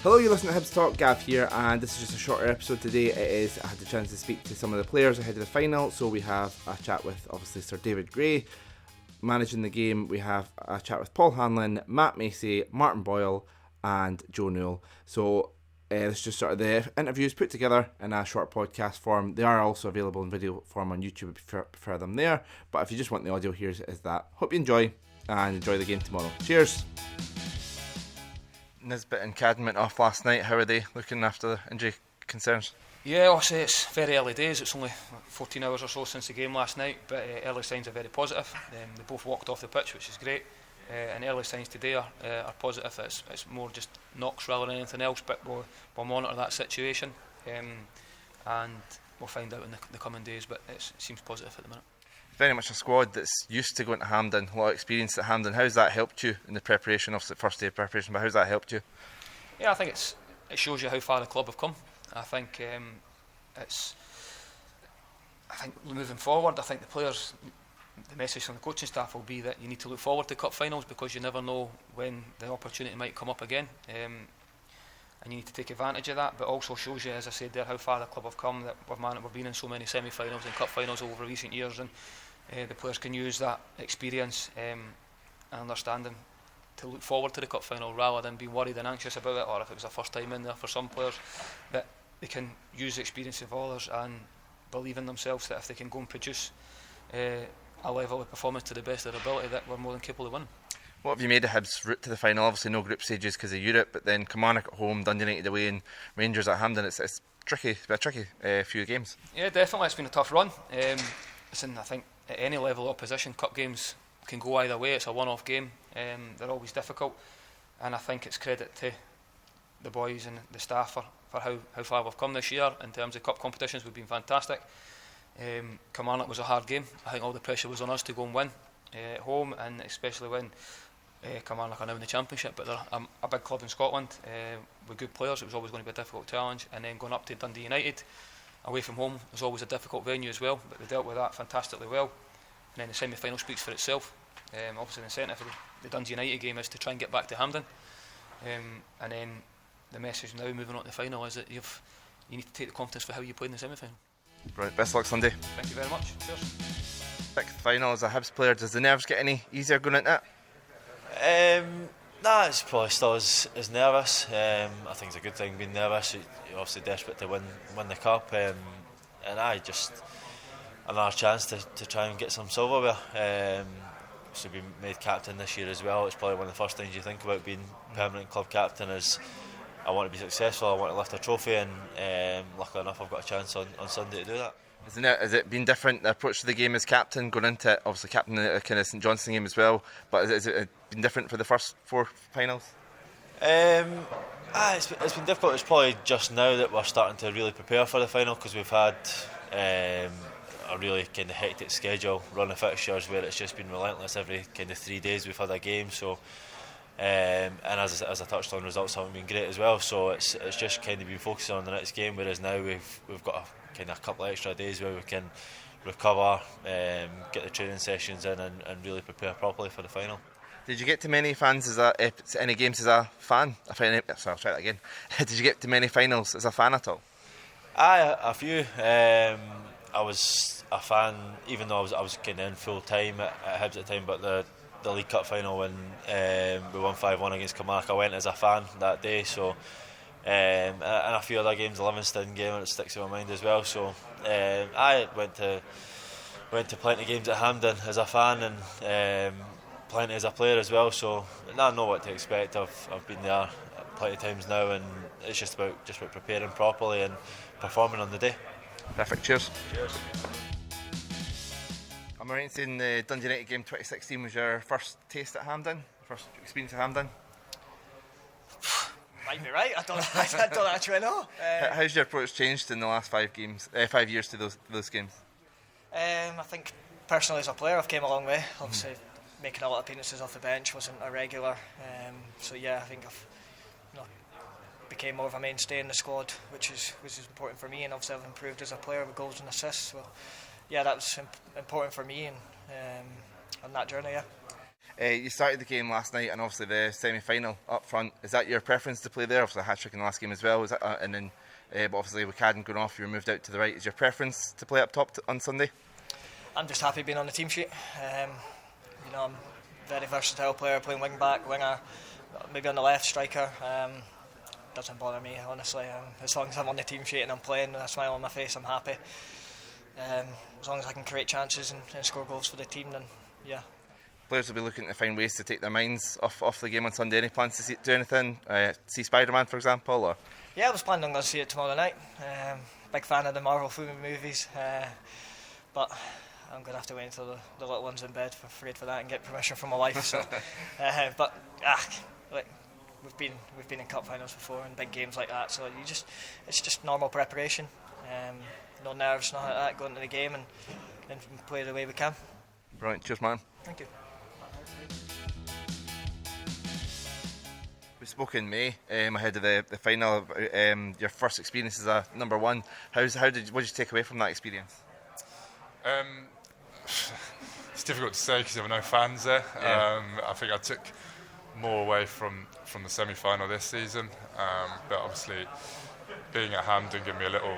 Hello, you listen to Hibs Talk, Gav here, and this is just a shorter episode today. I had the chance to speak to some of the players ahead of the final, so we have a chat with, obviously, Sir David Gray, managing the game. We have a chat with Paul Hanlon, Matt Macey, Martin Boyle, and Joe Newell. So it's just sort of the interviews put together in a short podcast form. They are also available in video form on YouTube if you prefer them there, but if you just want the audio, here's is that. Hope you enjoy, and enjoy the game tomorrow. Cheers! Nisbet and Cadman off last night. How are they looking after the injury concerns? Yeah, I'll say it's very early days. It's only 14 hours or so since the game last night, but early signs are very positive. They both walked off the pitch, which is great, and early signs today are positive. It's more just knocks rather than anything else, but we'll monitor that situation, and we'll find out in the coming days, but it seems positive at the minute. Very much a squad that's used to going to Hampden, a lot of experience at Hampden. How's that helped you in the preparation, obviously the first day of preparation, but how's that helped you? Yeah, I think it shows you how far the club have come. I think moving forward, I think the players, the message from the coaching staff will be that you need to look forward to cup finals because you never know when the opportunity might come up again, and you need to take advantage of that. But also shows you, as I said there, how far the club have come, that we've been in so many semi-finals and cup finals over recent years, and the players can use that experience and understanding to look forward to the cup final rather than be worried and anxious about it, or if it was a first time in there for some players, that they can use the experience of others and believe in themselves that if they can go and produce a level of performance to the best of their ability, that we're more than capable of winning. What have you made of Hibs' route to the final? Obviously no group stages because of Europe, but then Kilmarnock at home, Dundee United away and Rangers at Hampden. It's tricky, it's been a tricky few games. Yeah, definitely, it's been a tough run. I think at any level of opposition, cup games can go either way. It's a one-off game, they're always difficult, and I think it's credit to the boys and the staff for how far we've come this year. In terms of cup competitions, we've been fantastic. Kilmarnock was a hard game. I think all the pressure was on us to go and win at home, and especially when Kilmarnock are now in the Championship, but they're a big club in Scotland with good players. It was always going to be a difficult challenge, and then going up to Dundee United away from home was always a difficult venue as well, but they dealt with that fantastically well. And then the semi-final speaks for itself. Obviously the incentive for the Dundee United game is to try and get back to Hampden, and then the message now moving on to the final is that you need to take the confidence for how you play in the semi-final. Right, best of luck Sunday. Thank you very much. Cheers. Sixth final as a Hibs player, does the nerves get any easier going into it? Nah, it's probably still as nervous. I think it's a good thing being nervous. You're obviously desperate to win the cup, and just another chance to try and get some silverware. So being made captain this year as well, it's probably one of the first things you think about being permanent club captain is I want to be successful, I want to lift a trophy, and luckily enough I've got a chance on Sunday to do that. Has it been different, the approach to the game as captain, going into it, obviously captain the kind of St Johnstone game as well, but has it been different for the first four finals? It's been difficult. It's probably just now that we're starting to really prepare for the final, because we've had a really kind of hectic schedule, run of fixtures where it's just been relentless. Every kind of 3 days we've had a game, so and as I touched on, results haven't been great as well, so it's just kind of been focusing on the next game, whereas now we've got a couple of extra days where we can recover, get the training sessions in, and really prepare properly for the final. Did you get to many fans any games as a fan? Sorry, I'll try that again. Did you get to many finals as a fan at all? A few. I was a fan, even though I was kind of in full time at Hibs at the time, but the League Cup final when we won 5-1 against Kilmarnock, I went as a fan that day, so and a few other games, the Livingston game, and it sticks in my mind as well. So I went to plenty of games at Hampden as a fan, and plenty as a player as well. So I know what to expect. I've been there plenty of times now, and it's just about preparing properly and performing on the day. Perfect. Cheers. Am I right in saying the Dundee United game 2016 was your first taste at Hampden, first experience at Hampden? Might be right. I don't actually know. How's your approach changed in the last 5 years to those games? I think personally as a player I've came a long way. Obviously making a lot of appearances off the bench, wasn't a regular. So yeah, I think I've became more of a mainstay in the squad, which is important for me, and obviously I've improved as a player with goals and assists. So yeah, that was important for me and on that journey. Yeah. You started the game last night, and obviously the semi-final up front. Is that your preference to play there? Obviously a hat-trick in the last game as well. Is that, and then, but obviously with Cadden going off, you were moved out to the right. Is your preference to play up top on Sunday? I'm just happy being on the team sheet. I'm a very versatile player, playing wing back, winger, maybe on the left, striker. Doesn't bother me, honestly. As long as I'm on the team sheet and I'm playing with a smile on my face, I'm happy. As long as I can create chances and score goals for the team, then yeah. Players will be looking to find ways to take their minds off the game on Sunday. Any plans to do anything? See Spider-Man, for example? Or? Yeah, I was planning on going to see it tomorrow night. Big fan of the Marvel movies, but I'm going to have to wait until the little one's in bed, afraid for that, and get permission from my wife. So, we've been in cup finals before and big games like that, so it's just normal preparation. No nerves, nothing like that. Go into the game and play the way we can. Brilliant, cheers, man. Thank you. We spoke in May ahead of the final about your first experience as a number one. What did you take away from that experience? It's difficult to say because there were no fans there. Yeah. I think I took more away from the semi-final this season, but obviously being at Hampden gave me a little,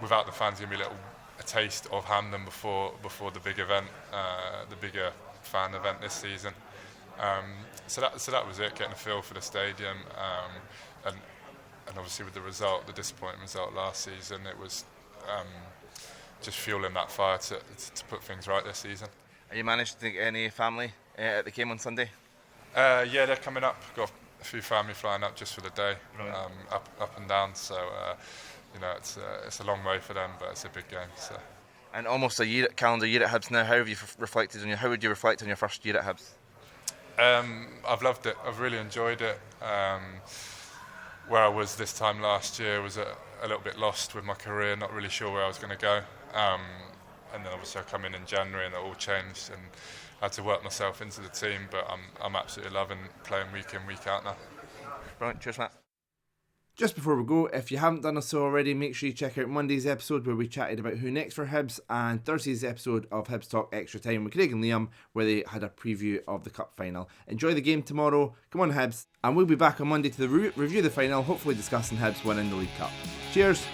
without the fans, gave me a taste of Hampden before the big event, the bigger fan event this season. So that was it, getting a feel for the stadium, and obviously with the disappointing result last season, it was just fueling that fire to put things right this season. Are you managed to get any family at the game on Sunday? Yeah, they're coming up. Got a few family flying up just for the day, up and down. So it's a long way for them, but it's a big game. So. And almost a calendar year at Hibs now. How would you reflect on your first year at Hibs? I've loved it. I've really enjoyed it. Where I was this time last year was a little bit lost with my career, not really sure where I was going to go. And then obviously I come in January and it all changed, and I had to work myself into the team. But I'm absolutely loving playing week in, week out now. Right, cheers, Matt. Just before we go, if you haven't done so already, make sure you check out Monday's episode where we chatted about who next for Hibs, and Thursday's episode of Hibs Talk Extra Time with Craig and Liam, where they had a preview of the cup final. Enjoy the game tomorrow. Come on, Hibs. And we'll be back on Monday to review the final, hopefully discussing Hibs winning the League Cup. Cheers.